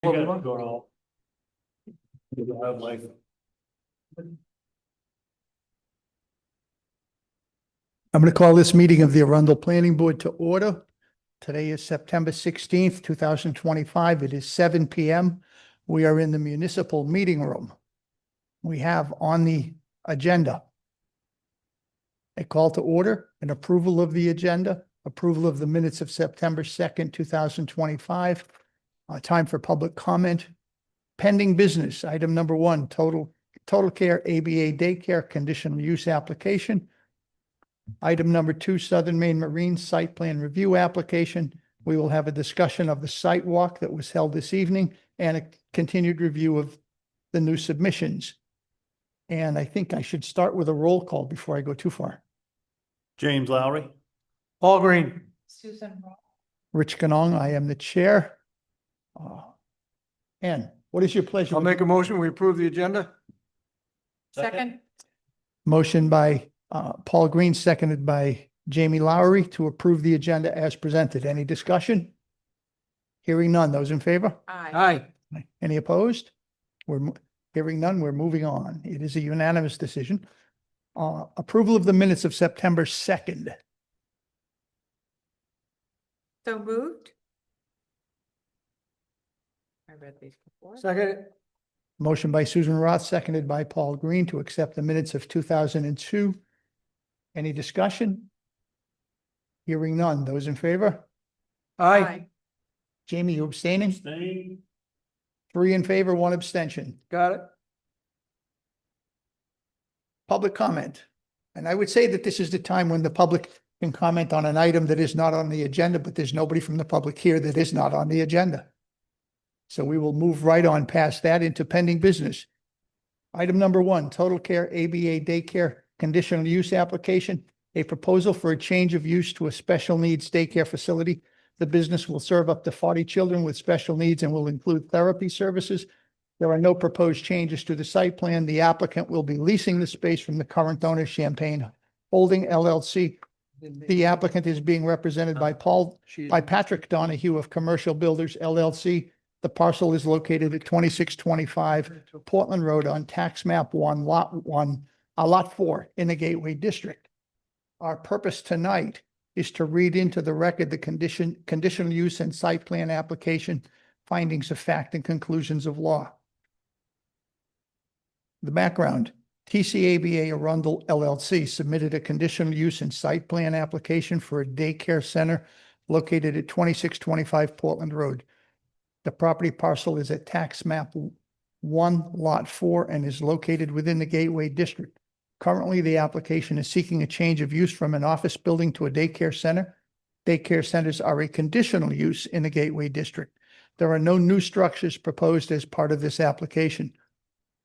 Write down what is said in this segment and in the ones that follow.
You got going on. You'll have life. I'm going to call this meeting of the Arundel Planning Board to order. Today is September 16th, 2025. It is 7 p.m. We are in the municipal meeting room. We have on the agenda a call to order, an approval of the agenda, approval of the minutes of September 2nd, 2025, time for public comment, pending business. Item number one, total care ABA daycare conditional use application. Item number two, Southern Maine Marine Site Plan Review application. We will have a discussion of the site walk that was held this evening and a continued review of the new submissions. And I think I should start with a roll call before I go too far. James Lowry. Paul Green. Susan Roth. Rich Ganong, I am the chair. And what is your pleasure? I'll make a motion. We approve the agenda. Second. Motion by Paul Green, seconded by Jamie Lowry to approve the agenda as presented. Any discussion? Hearing none. Those in favor? Aye. Aye. Any opposed? Hearing none. We're moving on. It is a unanimous decision. Approval of the minutes of September 2nd. So moved. I read these before. Second. Motion by Susan Roth, seconded by Paul Green to accept the minutes of 2002. Any discussion? Hearing none. Those in favor? Aye. Jamie, you abstaining? Staying. 3 in favor, 1 abstention. Got it. Public comment. And I would say that this is the time when the public can comment on an item that is not on the agenda, but there's nobody from the public here that is not on the agenda. So we will move right on past that into pending business. Item number one, total care ABA daycare conditional use application, a proposal for a change of use to a special needs daycare facility. The business will serve up to 40 children with special needs and will include therapy services. There are no proposed changes to the site plan. The applicant will be leasing the space from the current owner, Champagne Holding LLC. The applicant is being represented by Patrick Donahue of Commercial Builders LLC. The parcel is located at 2625 Portland Road on tax map 1, lot 4 in the Gateway District. Our purpose tonight is to read into the record the conditional use and site plan application, findings of fact and conclusions of law. The background, TCABA Arundel LLC submitted a conditional use and site plan application for a daycare center located at 2625 Portland Road. The property parcel is at tax map 1, lot 4, and is located within the Gateway District. Currently, the application is seeking a change of use from an office building to a daycare center. Daycare centers are a conditional use in the Gateway District. There are no new structures proposed as part of this application.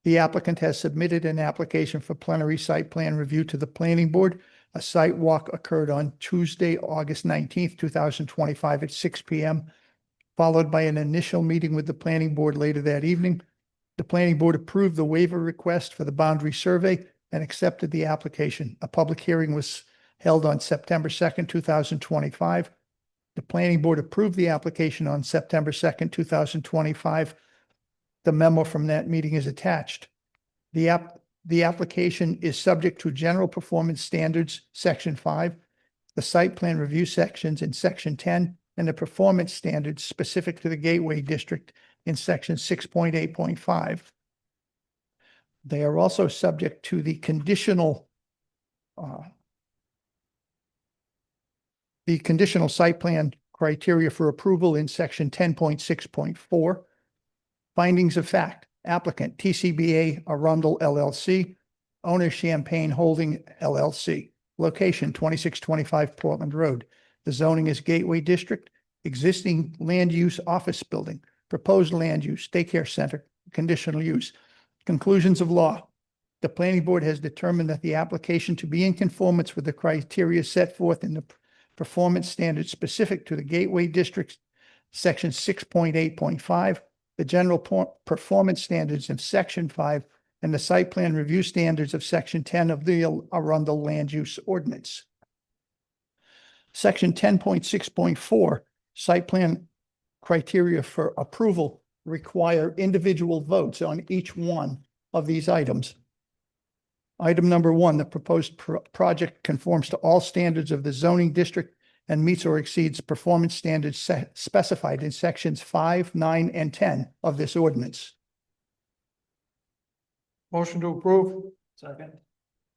The applicant has submitted an application for plenary site plan review to the planning board. A site walk occurred on Tuesday, August 19th, 2025 at 6 p.m., followed by an initial meeting with the planning board later that evening. The planning board approved the waiver request for the boundary survey and accepted the application. A public hearing was held on September 2nd, 2025. The planning board approved the application on September 2nd, 2025. The memo from that meeting is attached. The application is subject to general performance standards, section 5, the site plan review sections in section 10, and the performance standards specific to the Gateway District in section 6.8.5. They are also subject to the conditional site plan criteria for approval in section 10.6.4. Findings of fact, applicant TCBA Arundel LLC, owner Champagne Holding LLC, location 2625 Portland Road. The zoning is Gateway District, existing land use office building, proposed land use, daycare center, conditional use. Conclusions of law. The planning board has determined that the application to be in conformance with the criteria set forth in the performance standards specific to the Gateway District, section 6.8.5, the general performance standards of section 5, and the site plan review standards of section 10 of the Arundel Land Use Ordinance. Section 10.6.4, site plan criteria for approval require individual votes on each one of these items. Item number one, the proposed project conforms to all standards of the zoning district and meets or exceeds performance standards specified in sections 5, 9, and 10 of this ordinance. Motion to approve. Second.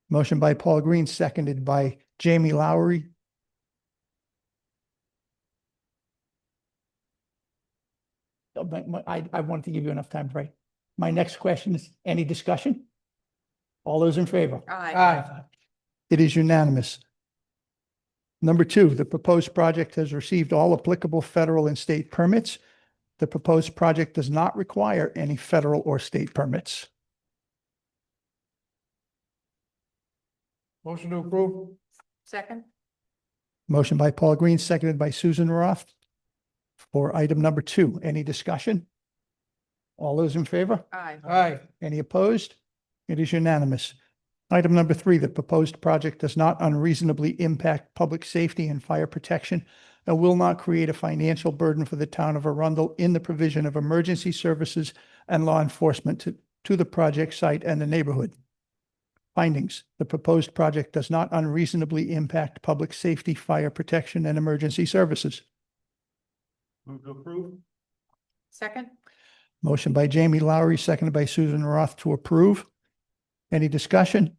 Motion by Paul Green, seconded by Jamie Lowery. I wanted to give you enough time, right? My next question is, any discussion? All those in favor? Aye. Aye. It is unanimous. Number two, the proposed project has received all applicable federal and state permits. The proposed project does not require any federal or state permits. Motion to approve. Second. Motion by Paul Green, seconded by Susan Roth. For item number two, any discussion? All those in favor? Aye. Aye. Any opposed? It is unanimous. Item number three, the proposed project does not unreasonably impact public safety and fire protection and will not create a financial burden for the town of Arundel in the provision of emergency services and law enforcement to the project site and the neighborhood. Findings, the proposed project does not unreasonably impact public safety, fire protection, and emergency services. Move to approve. Second. Motion by Jamie Lowery, seconded by Susan Roth to approve. Any discussion?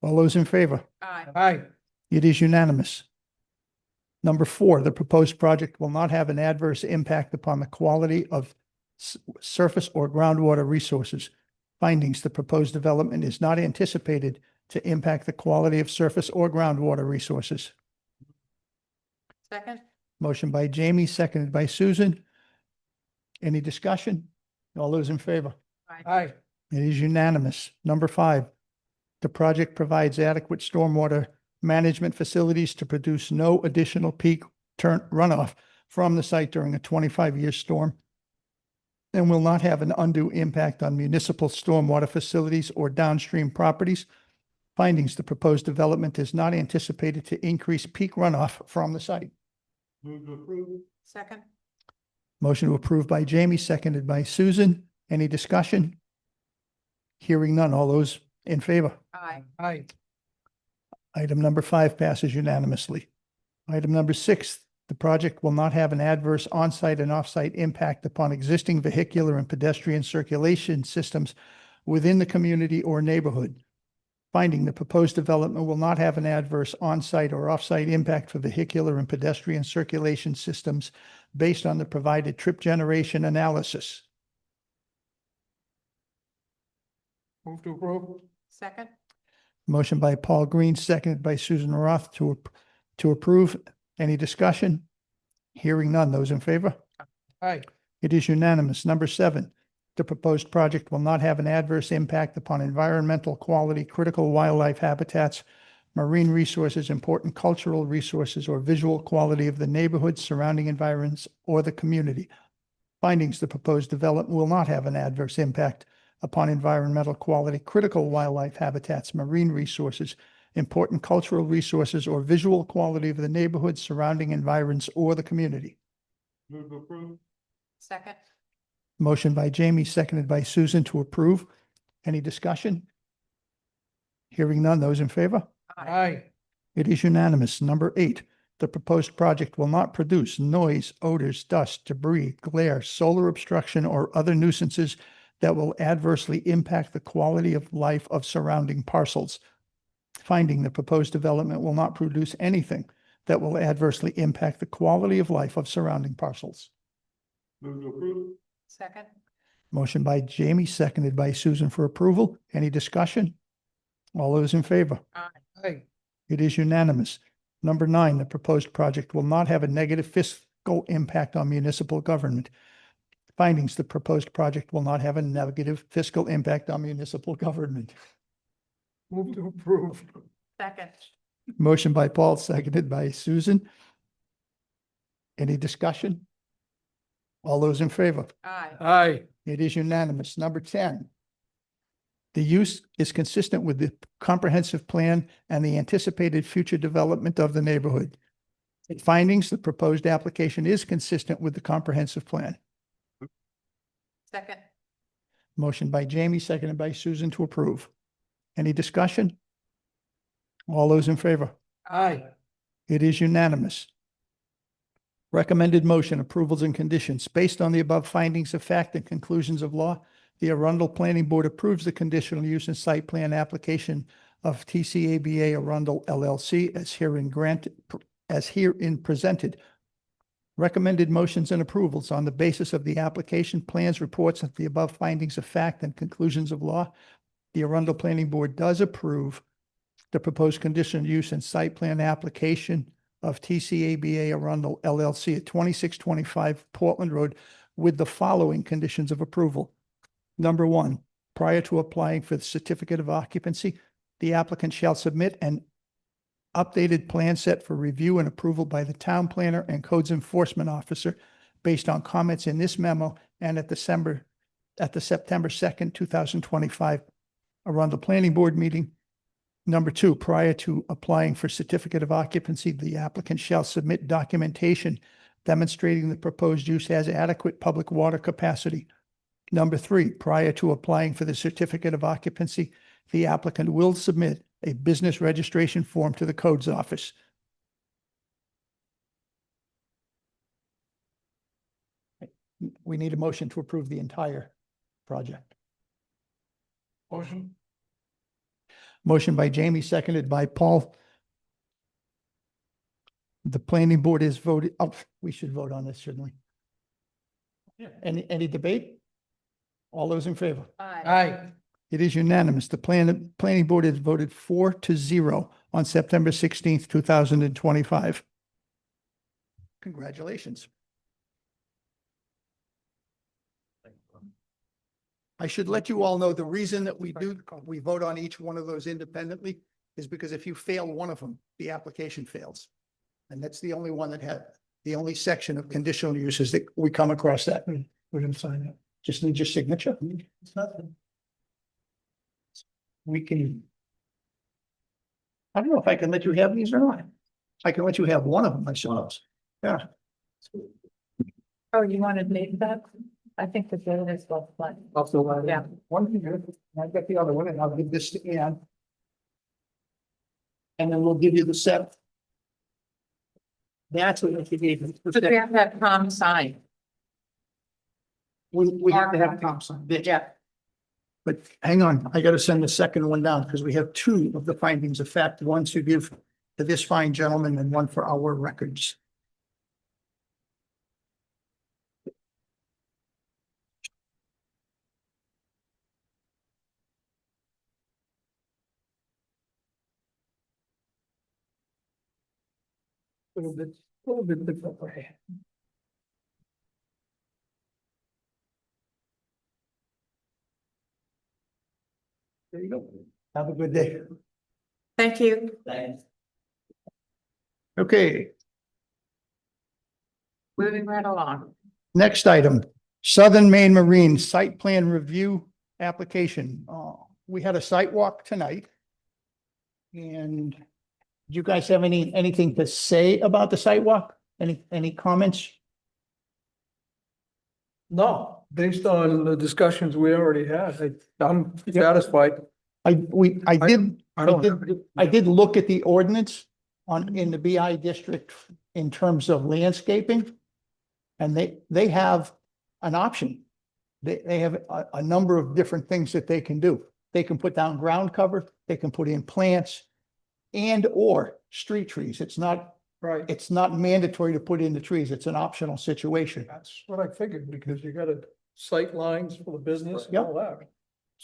All those in favor? Aye. Aye. It is unanimous. Number four, the proposed project will not have an adverse impact upon the quality of surface or groundwater resources. Findings, the proposed development is not anticipated to impact the quality of surface or groundwater resources. Second. Motion by Jamie, seconded by Susan. Any discussion? All those in favor? Aye. It is unanimous. Number five, the project provides adequate stormwater management facilities to produce no additional peak runoff from the site during a 25-year storm and will not have an undue impact on municipal stormwater facilities or downstream properties. Findings, the proposed development is not anticipated to increase peak runoff from the site. Move to approve. Second. Motion to approve by Jamie, seconded by Susan. Any discussion? Hearing none. All those in favor? Aye. Aye. Item number five passes unanimously. Item number six, the project will not have an adverse on-site and off-site impact upon existing vehicular and pedestrian circulation systems within the community or neighborhood. Finding, the proposed development will not have an adverse on-site or off-site impact for vehicular and pedestrian circulation systems based on the provided trip generation analysis. Move to approve. Second. Motion by Paul Green, seconded by Susan Roth to approve. Any discussion? Hearing none. Those in favor? Aye. It is unanimous. Number seven, the proposed project will not have an adverse impact upon environmental quality, critical wildlife habitats, marine resources, important cultural resources, or visual quality of the neighborhood, surrounding environs, or the community. Findings, the proposed development will not have an adverse impact upon environmental quality, critical wildlife habitats, marine resources, important cultural resources, or visual quality of the neighborhood, surrounding environs, or the community. Move to approve. Second. Motion by Jamie, seconded by Susan to approve. Any discussion? Hearing none. Those in favor? Aye. It is unanimous. Number eight, the proposed project will not produce noise, odors, dust, debris, glare, solar obstruction, or other nuisances that will adversely impact the quality of life of surrounding parcels. Finding, the proposed development will not produce anything that will adversely impact the quality of life of surrounding parcels. Move to approve. Second. Motion by Jamie, seconded by Susan for approval. Any discussion? All those in favor? Aye. It is unanimous. Number nine, the proposed project will not have a negative fiscal impact on municipal government. Findings, the proposed project will not have a negative fiscal impact on municipal government. Move to approve. Second. Motion by Paul, seconded by Susan. Any discussion? All those in favor? Aye. Aye. It is unanimous. Number 10. The use is consistent with the comprehensive plan and the anticipated future development of the neighborhood. Findings, the proposed application is consistent with the comprehensive plan. Second. Motion by Jamie, seconded by Susan to approve. Any discussion? All those in favor? Aye. It is unanimous. Recommended motion, approvals and conditions. Based on the above findings of fact and conclusions of law, the Arundel Planning Board approves the conditional use and site plan application of TCABA Arundel LLC as herein presented. Recommended motions and approvals on the basis of the application, plans, reports, and the above findings of fact and conclusions of law. The Arundel Planning Board does approve the proposed conditional use and site plan application of TCABA Arundel LLC at 2625 Portland Road with the following conditions of approval. Number one, prior to applying for the certificate of occupancy, the applicant shall submit an updated plan set for review and approval by the town planner and codes enforcement officer based on comments in this memo and at the September 2nd, 2025 Arundel Planning Board meeting. Number two, prior to applying for certificate of occupancy, the applicant shall submit documentation demonstrating the proposed use has adequate public water capacity. Number three, prior to applying for the certificate of occupancy, the applicant will submit a business registration form to the codes office. We need a motion to approve the entire project. Motion. Motion by Jamie, seconded by Paul. The planning board is voted, oh, we should vote on this, shouldn't we? Yeah. Any debate? All those in favor? Aye. Aye. It is unanimous. The planning board has voted 4-0 on September 16th, 2025. Congratulations. I should let you all know the reason that we vote on each one of those independently is because if you fail one of them, the application fails. And that's the only one that had, the only section of conditional uses that we come across that. We're gonna sign it. Just need your signature. It's nothing. We can. I don't know if I can let you have these or not. I can let you have one of them, I suppose. Yeah. Oh, you wanted me that? I think the bill is well flat. Off the line. Yeah. One here, and I've got the other one, and I'll give this to Ann. And then we'll give you the set. That's what you gave me. But we have to have Tom sign. We have to have Tom sign this. Yeah. But hang on, I gotta send the second one down because we have two of the findings of fact, one to give to this fine gentleman and one for our records. Little bit different. There you go. Have a good day. Thank you. Okay, Moving right along. next item, Southern Maine Marine Site Plan Review Application. We had a site walk tonight. And do you guys have anything to say about the site walk? Any comments? No, based on the discussions we already had, I'm satisfied. I did, I don't have any- I did look at the ordinance in the BI district in terms of landscaping. And they have an option. They have a number of different things that they can do. They can put down ground cover, they can put in plants and or street trees. It's not mandatory to put in the trees. It's an optional situation. That's what I figured, because you got sight lines for the business and all that.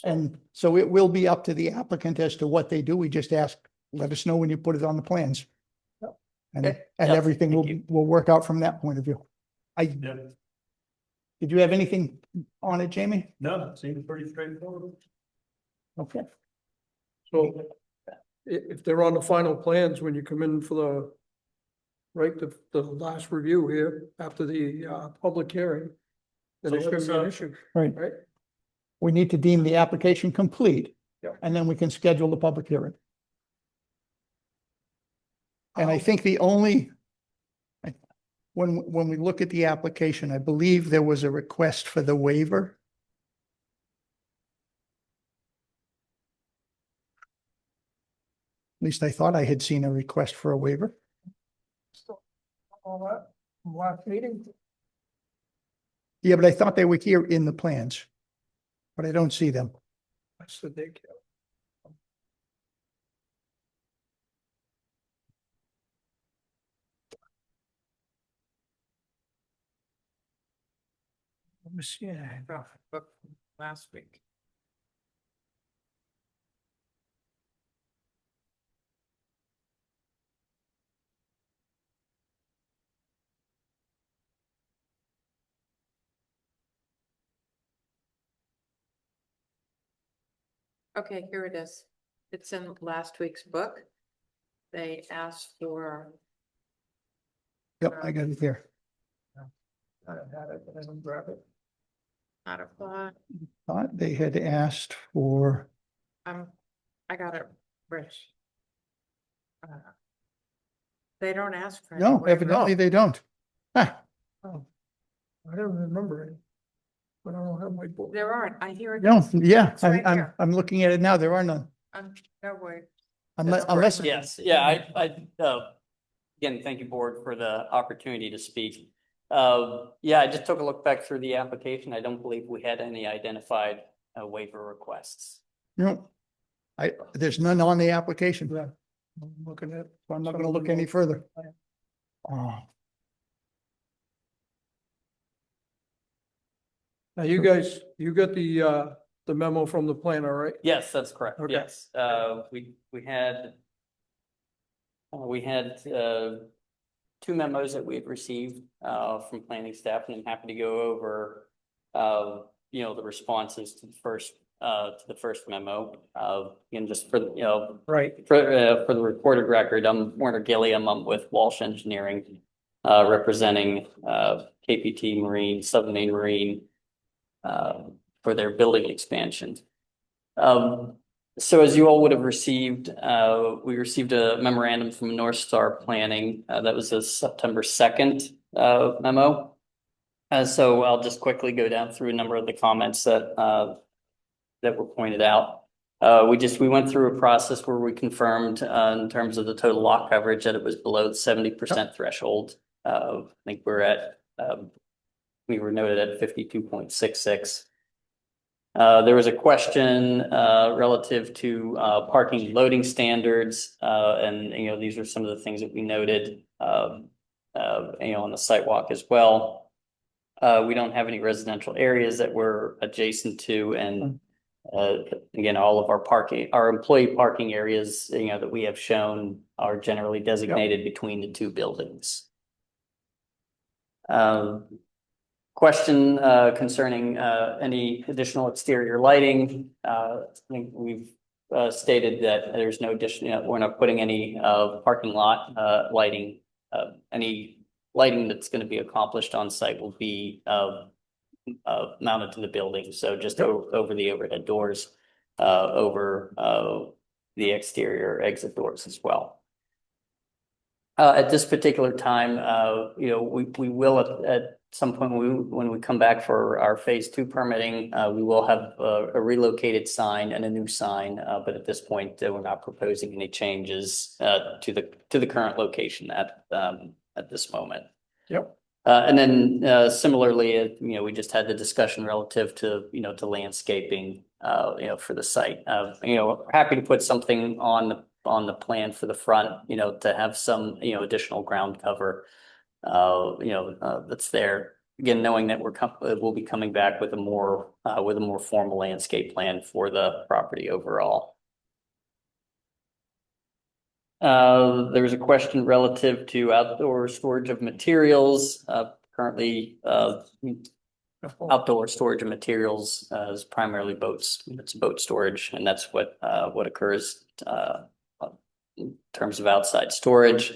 And so it will be up to the applicant as to what they do. We just ask, let us know when you put it on the plans. Yep. And Okay. everything Thank you. will work out from that point of view. Did you have anything on it, Jamie? No, it seems pretty straightforward. Okay. So if they're on the final plans, when you come in for the last review here after the public hearing, then So it shouldn't let's, be an issue, Right. right? We need to deem the application complete. Yep. And then we can schedule the public hearing. And I think the only, when we look at the application, I believe there was a request for the waiver least I thought I had seen a request for a waiver. All that, last meeting, Yeah, but I thought they were here in the plans. But I don't see them. that's the daycare. Let me see, but last week. Okay, here it is. It's in last week's book. They asked for, Yep, I got it here. I had it, but I didn't grab it. not a plot, Thought they had asked for, I got it, Rich. They don't ask for. any no, waiver. evidently they don't. Huh, Oh, I don't remember any. But I don't have my book. There aren't, I hear it. no, yeah, It's right I'm there. looking at it now. There are none. No way. Unless, Yes, yeah, again, thank you, board, for the opportunity to speak. Yeah, I just took a look back through the application. I don't believe we had any identified waiver requests. no. There's none on the application. Yeah. I'm looking at. So I'm not gonna look any further. Oh, Now, you guys, you got the memo from the planner, right? Yes, that's correct. Okay. Yes, we had two memos that we had received from planning staff, and I'm happy to go over the responses to the first memo. And just for Right. for the recorded record, I'm Warner Gilliam. I'm with Walsh Engineering, representing KPT Marine, Southern Maine Marine, for their building expansion. So as you all would have received, we received a memorandum from North Star Planning. That was a September 2nd memo. So I'll just quickly go down through a number of the comments that were pointed out. We went through a process where we confirmed in terms of the total lot coverage that it was below the 70% threshold. I think we were noted at 52.66. There was a question relative to parking loading standards, and these are some of the things that we noted on the site walk as well. We don't have any residential areas that we're adjacent to, and again, all of our employee parking areas, that we have shown are generally designated between the two buildings. Question concerning any additional exterior lighting. I think we've stated that there's no additional, we're not putting any parking lot lighting. Any lighting that's going to be accomplished on site will be mounted to the building. So just over the overhead doors, over the exterior exit doors as well. At this particular time, we will at some point when we come back for our phase 2 permitting, we will have a relocated sign and a new sign. But at this point, we're not proposing any changes to the current location at this moment. Yep. And then similarly, we just had the discussion relative to to landscaping, for the site. Happy to put something on the plan for the front, to have some, additional ground cover, that's there. Again, knowing that we'll be coming back with a more formal landscape plan for the property overall. There was a question relative to outdoor storage of materials. Currently, outdoor storage of materials is primarily boats. It's boat storage, and that's what occurs in terms of outside storage.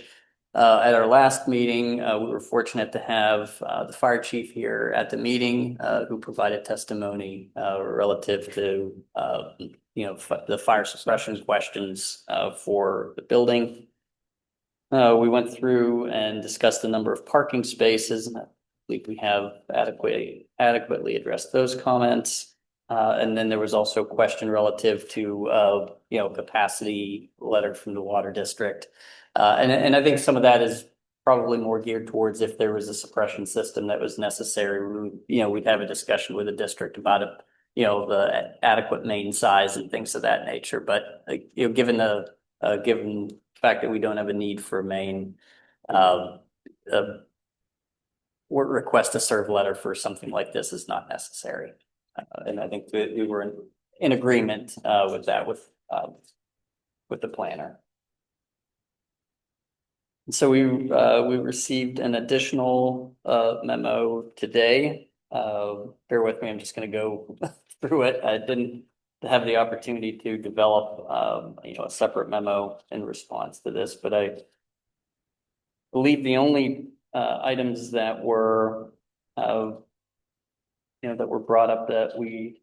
At our last meeting, we were fortunate to have the fire chief here at the meeting, who provided testimony relative to the fire suppression questions for the building. We went through and discussed the number of parking spaces, and I believe we have adequately addressed those comments. And then there was also a question relative to, capacity letter from the water district. And I think some of that is probably more geared towards if there was a suppression system that was necessary, we'd have a discussion with the district about it, the adequate main size and things of that nature. But, given the fact that we don't have a need for a main, request to serve letter for something like this is not necessary. And I think that we were in agreement, with that, with the planner. So we received an additional, memo today. Bear with me, I'm just gonna go through it. I didn't have the opportunity to develop, a separate memo in response to this, but I believe the only, items that were, that were brought up that we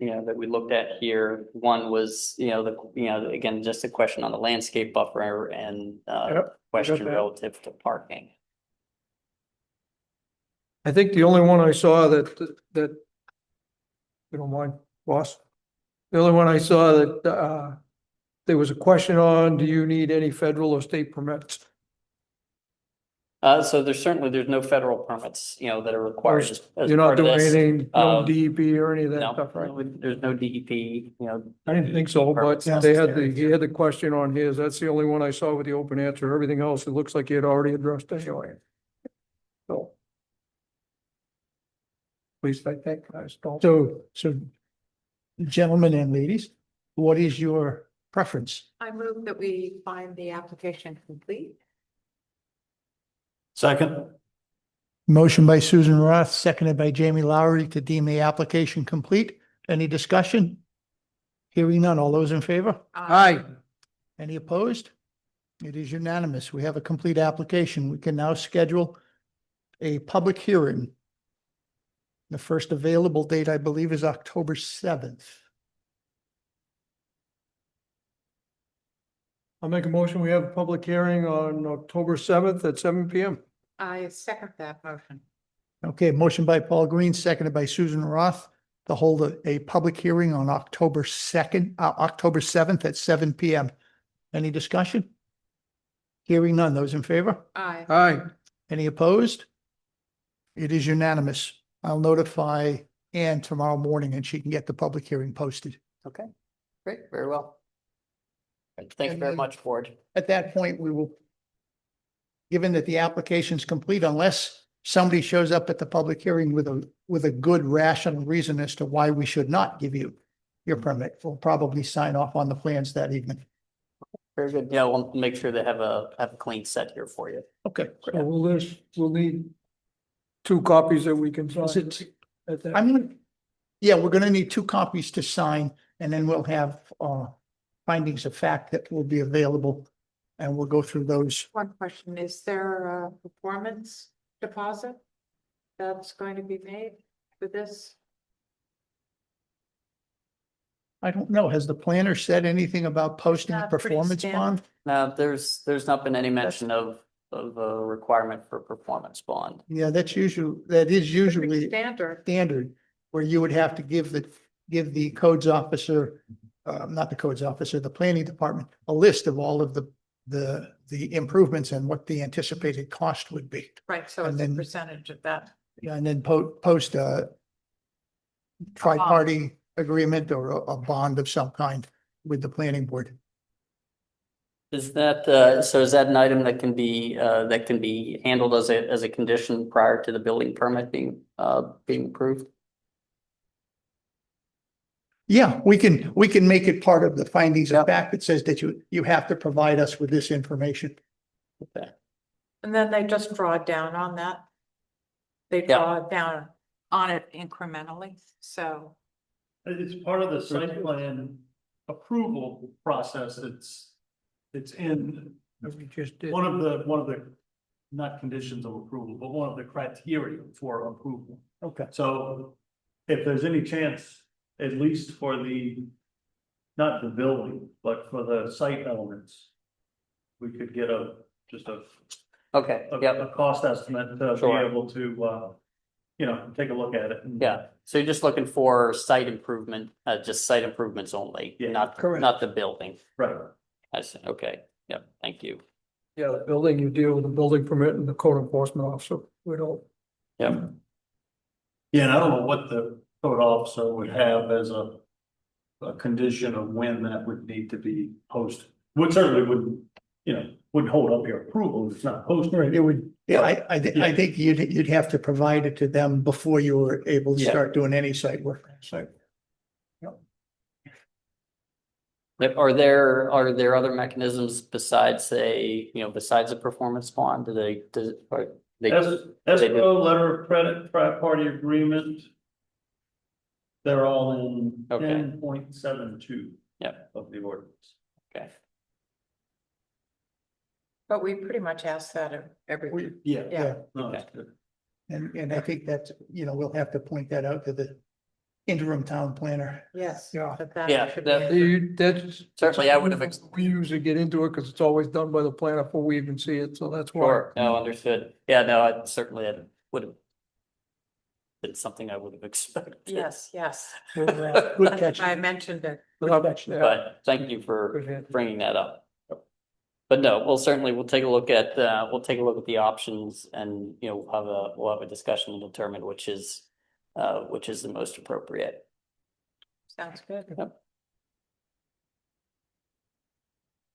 looked at here. One was, again, just a question on the landscape buffer and, question that. relative to parking. I think the only one I saw that, you don't mind, boss? The only one I saw that, there was a question on, do you need any federal or state permits? So there's no federal permits, that are required as You're not part of doing this. anything, no Um, DEP or any of that No, stuff, right? there's no DEP, I didn't think so, but permits they had necessary. he had the question on his, that's the only one I saw with the open answer, everything else, it looks like he had already addressed anyway. So. At least I think, I still. So gentlemen and ladies, what is your preference? I move that we find the application complete. Second. Motion by Susan Roth, seconded by Jamie Lowery to deem the application complete. Any discussion? Hearing none. All those in favor? Aye. Any opposed? It is unanimous. We have a complete application. We can now schedule a public hearing. The first available date, I believe, is October 7th. I'll make a motion, we have a public hearing on October 7th at 7 PM. I second that motion. Okay, motion by Paul Green, seconded by Susan Roth to hold a public hearing on October 7th at 7 PM. Any discussion? Hearing none. Those in favor? Aye. Aye. Any opposed? It is unanimous. I'll notify Ann tomorrow morning and she can get the public hearing posted. Okay, great, very well. Thank you very much, Ford. At that point, we will, given that the application's complete, unless somebody shows up at the public hearing with a good rational reason as to why we should not give you your permit, we'll probably sign off on the plans that evening. Very good. Yeah, we'll make sure to have a clean set here for you. Okay. So we'll need 2 copies that we can sign. Is it- at that. we're gonna need 2 copies to sign, and then we'll have findings of fact that will be available, and we'll go through those. One question, is there a performance deposit that's going to be made for this? I don't know, has the planner said anything about posting a That's pretty performance standard. bond? Now, there's not been any mention of a requirement for performance bond. Yeah, that is usually Pretty standard. standard, where you would have to give the codes officer, not the codes officer, the planning department, a list of all of the improvements and what the anticipated cost would be. Right, so And it's a then- percentage of that. Yeah, and then post a tri-party agreement or a bond of some kind with the planning board. Is that, so is that an item that can be handled as a condition prior to the building permit being approved? Yeah, we can make it part of the findings of fact that says that you have to provide us with this information. Okay. And then they just draw down on that. They Yeah. draw down on it incrementally, so. It's part of the site plan approval process. It's in We just did. one of the, not conditions of approval, but one of the criteria for approval. Okay. So if there's any chance, at least for not the building, but for the site elements, we could get Okay, yep, a cost estimate to be Sure. able to take a look at it. and- Yeah, so you're just looking for site improvement, just site improvements only, Yeah, not, correct. not the building. Right. I see, okay, yep, thank you. Yeah, the building, you deal with the building permit and the code enforcement officer. We don't. Yep, Yeah, and I don't know what the code officer would have as a condition of when that would need to be posted. Would certainly wouldn't hold up your approval if it's not posted. Right, it would, yeah, I think you'd have to provide it to them before you were able to Yeah. start doing any site work, so. Yep, are there other mechanisms besides, say, besides a performance bond, do they, or they? Escrow, letter of credit, tri-party agreement. They're all in Okay. 10.72. Yep. Of the ordinance. Okay, But we pretty much ask that every, Yeah. yeah, No, that's good. And I think that's, we'll have to point that out to the interim town planner. yes. Yeah. That Yeah, should be that- in- That's. Certainly, I would have We usually get into it because it's always done by the planner before we even see it, so that's why. sure, no, understood, yeah, no, I certainly would have. It's something I would have expected. Yes, yes. Good catch. I mentioned it. Good catch there. But thank you for Good hand. bringing that up. But no, we'll take a look at, the options and, we'll have a discussion and determine which is the most appropriate. Sounds good.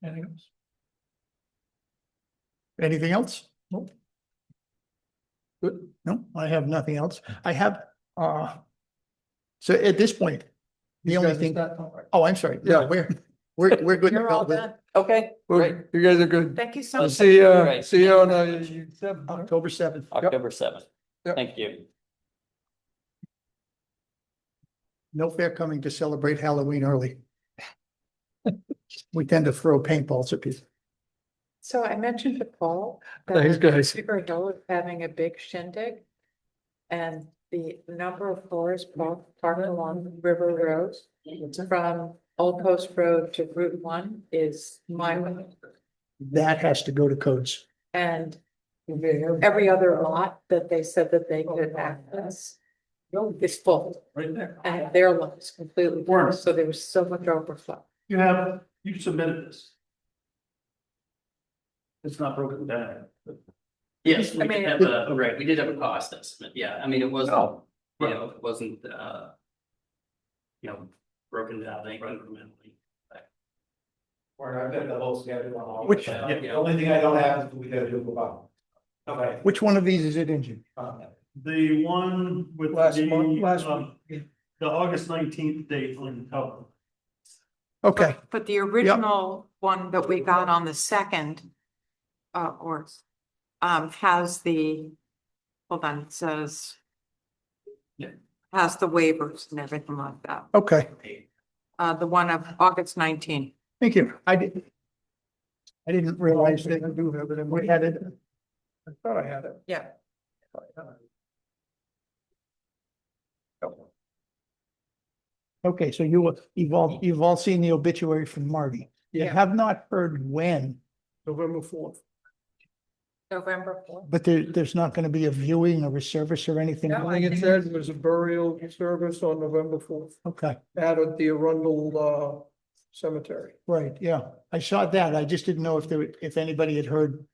Anything else? Anything else? Nope. Good. No, I have nothing else. I have, so at this point, the only thing, oh, I'm sorry. No, Yeah. we're good. to You're go all with done. Okay, great, Good. You guys are good. Thank you so I'll much. see you, Right. see you on October 7th. October 7th. Yep. Thank you. No fair coming to celebrate Halloween early. We tend to throw paintballs at people. So I mentioned to Paul. Thanks, that guys. Cedar Hill is having a big shindig. And the number of cars parked along River Road from Old Post Road to Route 1 is my, That has to go to codes. and every other lot that they said that they could access is full. Right there. And their lot is completely full, so there was so much overflow. You submitted this. It's not broken down. Yes, I mean- right, we did have a cost estimate, yeah, I mean, it wasn't, Oh, it wasn't, broken down incrementally. Or I've got the whole schedule on all. Which- The only thing I don't have is we gotta do about. Okay. Which one of these is it in? The one with Last the, month, last the August 19th date on the cover. Okay, But the original one that we got on the second, has the, hold on, it says. Yeah. Has the waivers and everything like that. okay. The one of August 19. Thank you. I didn't realize that we had it. I thought I had it. Yeah. Okay, so you've all seen the obituary from Marty. You Yeah. have not heard when, November 4th. November 4th. but there's not gonna be a viewing or a service or anything. No, I think it said was a burial service on November 4th Okay, at the Arundel Cemetery. right, yeah. I saw that. I just didn't know if anybody had heard.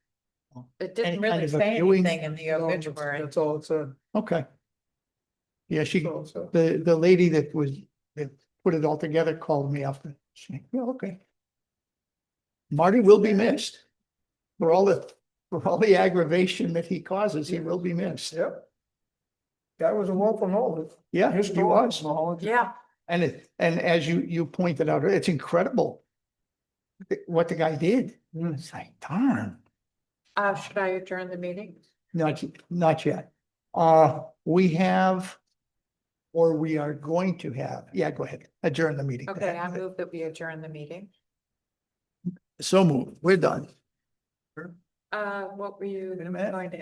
It Any didn't kind really of a say viewing? anything in the No, obituary. That's all it said. Okay. Yeah, So, the lady that put it all together called me up. She, yeah, okay. Marty will be missed. For all the aggravation that he causes, he will be missed. Yep. That was a wealth of knowledge. Yeah, he Historical was. knowledge. Yeah, And as you pointed out, it's incredible. What the guy did. It's like, darn, should I adjourn the meeting? not yet. We have. Or we are going to have, yeah, go ahead, adjourn the meeting. Okay, I move that we adjourn the meeting. So moved, we're done. What were you Wait a minute. going to